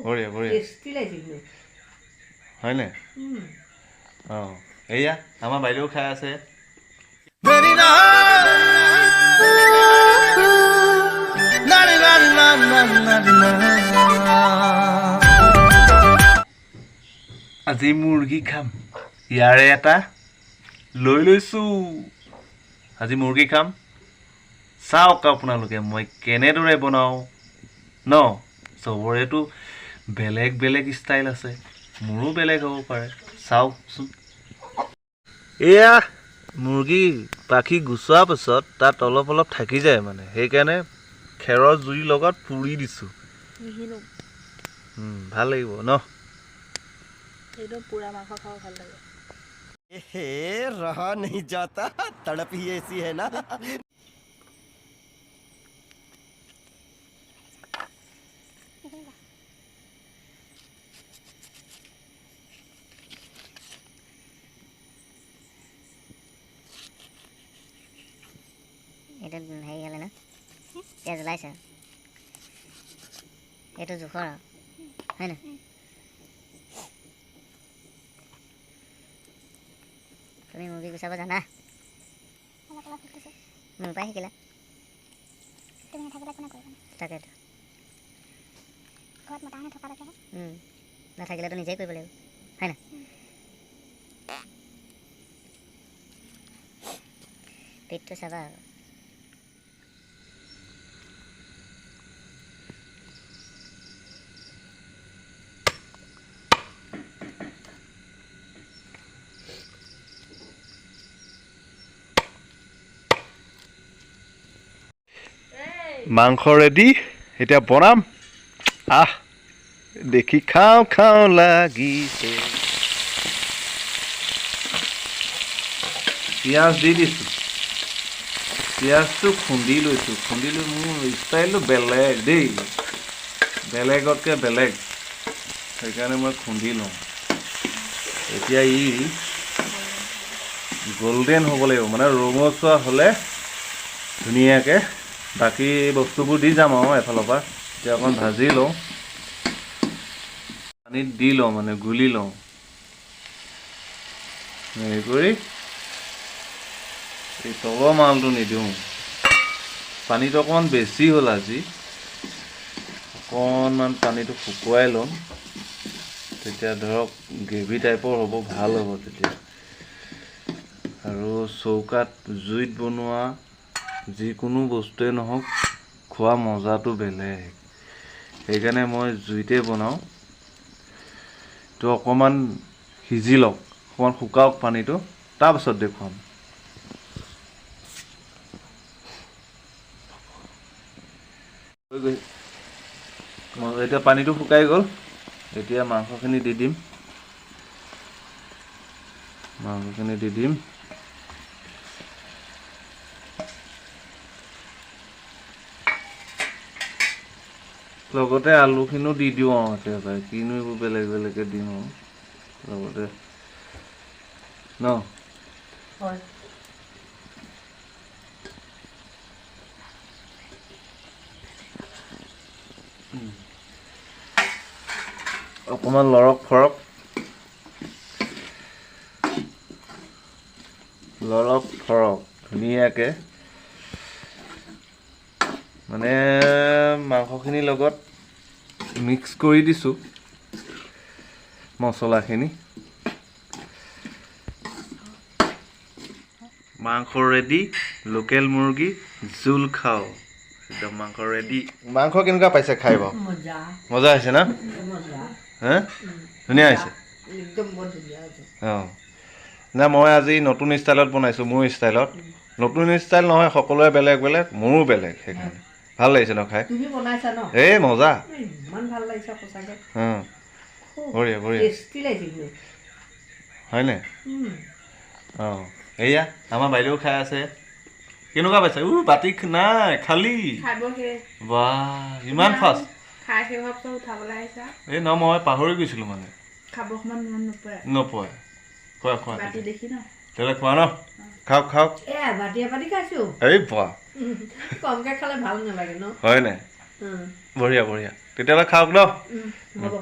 বঢ়িয়া বঢ়িয়া টেষ্টি লাগিছিল হয়নে অঁ এয়া আমাৰ বাইদেউ খাই আছে আজি মুৰ্গী খাম ইয়াৰে এটা লৈ লৈছোঁ আজি মুৰ্গী খাম চাওক আপোনালোকে মই কেনেদৰে বনাওঁ ন চবৰেতো বেলেগ বেলেগ ষ্টাইল আছে মোৰো বেলেগ হ'ব পাৰে চাওকচোন এয়া মুৰ্গী পাখি গুচোৱাৰ পাছত তাত অলপ অলপ থাকি যায় মানে সেইকাৰণে খেৰৰ জুইৰ লগত পুৰি দিছোঁ ভাল লাগিব ন एकदम पूरा माखা খাও ভাল লাগে ए रहा नहीं जाता तड़प ही ऐसी है ना এটা হেৰি গ'লে না পিঁয়াজ ওলাইছে এইটো জোখৰ হয় না তুমি মুৰ্গী গুচাব জানা মোৰ পৰাই শিকিলা তুমি নাথাকিলে কোনে কৰিব তাকেতো ঘৰত মতা মানুহ থকালৈকে নাথাকিলেতো নিজেই কৰিব লাগিব হয় না পেটটো চাবা আৰু মাংস ৰেডি এতিয়া বনাম দেখি খাওঁ খাওঁ লাগিছে পিঁয়াজ দি দিছোঁ পিঁয়াজটো খুন্দি লৈছোঁ খুন্দি লৈ মোৰ ষ্টাইলটো বেলেগ দেই বেলেগতকৈ বেলেগ সেইকাৰণে মই খুন্দি লওঁ এতিয়া ই গল্ডেন হ'ব লাগিব মানে ৰঙচুৱা হ'লে ধুনীয়াকৈ বাকী বস্তুবোৰ দি যাম আৰু এফালৰ পৰা এতিয়া অকণ ভাজি লওঁ পানীত দি লওঁ মানে গুলি লওঁ হেৰি কৰি এই তলৰ মালটো নিদিওঁ পানীটো অকণমান বেছি হ'ল আজি অকণমান পানীটো শুকুৱাই ল'ম তেতিয়া ধৰক গ্ৰেভি টাইপৰ হ'ব ভাল হ'ব তেতিয়া আৰু চৌকাত জুইত বনোৱা যিকোনো বস্তুৱে নহওক খোৱা মজাটো বেলেগ সেইকাৰণে মই জুইতে বনাওঁ তো অকণমান সিজি লওক অকণমান শুকাওক পানীটো তাৰপাছত দেখুৱাম এতিয়া পানীটো শুকাই গ'ল এতিয়া মাংসখিনি দি দিম লগতে আলুখিনিও দি দিওঁ আৰু একেবাৰে কিনো এইবোৰ বেলেগ বেলেগকৈ দিম আৰু লগতে ন হয় অকণমান লৰক ফৰক ধুনীয়াকৈ মানে মাংসখিনিৰ লগত মিক্স কৰি দিছোঁ মছলাখিনি মাংস ৰেডি লোকেল মুৰ্গী জোল খাওঁ একদম মাংস ৰেডি মাংস কেনেকুৱা পাইছে খাই বাৰু মজা হৈছে না হা ধুনীয়া হৈছে একদম বৰ ধুনীয়া হৈছে অঁ না মই আজি নতুন ষ্টাইলত বনাইছোঁ মোৰ ষ্টাইলত নতুন ষ্টাইল নহয় সকলোৱে বেলেগ বেলেগ মোৰো বেলেগ সেইকাৰণে ভাল লাগিছে ন খাই তুমি বনাইছা ন এই মজা ইমান ভাল লাগিছে সঁচাকৈ বঢ়িয়া বঢ়িয়া টেষ্টি লাগিছিল হয়নে অঁ এয়া আমাৰ বাইদেউ খাই আছে কেনেকুৱা পাইছে বাতি নাই খালী বাহ ইমান ফাষ্ট খাই শেষ হোৱাৰ পিছত উঠাবলৈ আহিছা এই ন মই পাহৰি গৈছিলোঁ মানে খাব সময় মন নপৰে খোৱা বাতি দেখি ন তেতিয়াহ'লে খোৱা ন খাওক বাতিয়ে পাতি খাইছোঁ এই বাহ কমকৈ খালে ভাল নালাগে ন হয়নে বঢ়িয়া বঢ়িয়া তেতিয়াহ'লে খাওক ন হ'ব